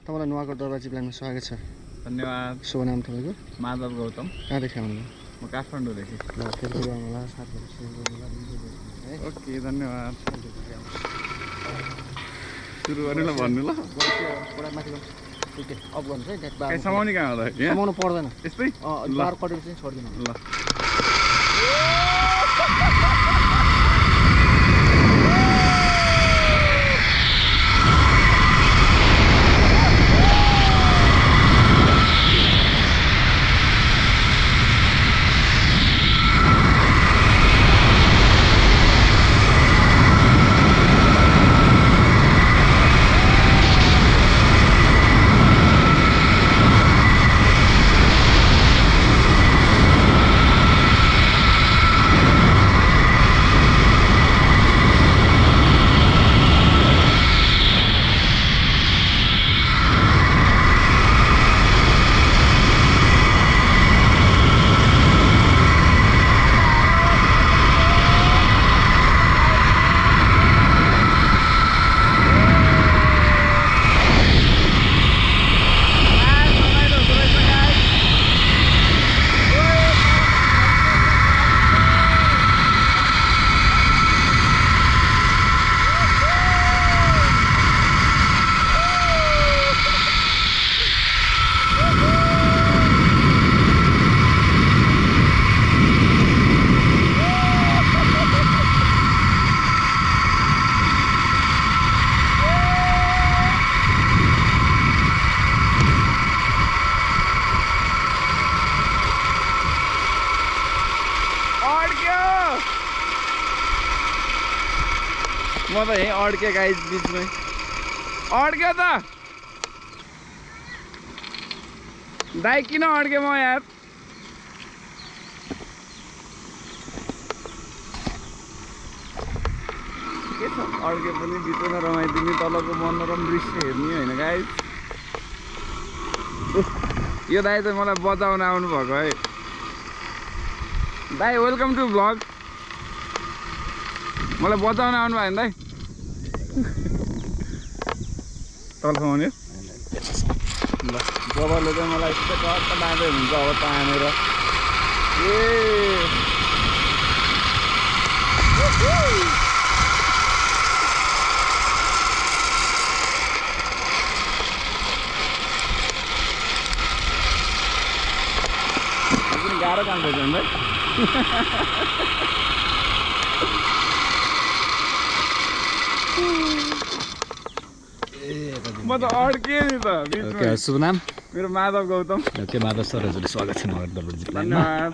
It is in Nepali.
तपाईँलाई नुवाकोट दरबार जिपलाइनमा स्वागत छ। धन्यवाद। शुभ नाम तपाईँको? माधव गौतम। कहाँदेखि आउनु? म काठमाडौँदेखि। ल फेरि आउनुला, साथीहरू सेयर गर्नुला, है। ओके धन्यवाद। सुरु गर्नु ल, भन्नु ल। पुरा माथि अफ गर्नुहोस् है, कहीँ समाउने कहाँ होला? समाउनु पर्दैन यस्तै बार कटेर चाहिँ छोडिदिनु ल। म त यहीँ अड्के गाइस बिचमै अड्क्यो त दाइ किन अड्के म यार के छ अड्के पनि बिचमा रमाइदिने तलको मनोरम दृश्य हेर्ने होइन गाइस यो दाइ चाहिँ मलाई बचाउन आउनु भएको है दाइ वेलकम टु भ्लग मलाई बचाउन आउनु भयो नि दाइ तलसम्म ल गोबरले चाहिँ मलाई यस्तो कता बाँधे हुन्छ अब तानेर गाह्रो काम रहेछ नि भाइ म त अड्किएँ नि त। शुभ नाम? मेरो माधव गौतम। ओके माधव सर, हजुर स्वागत छ। धन्यवाद।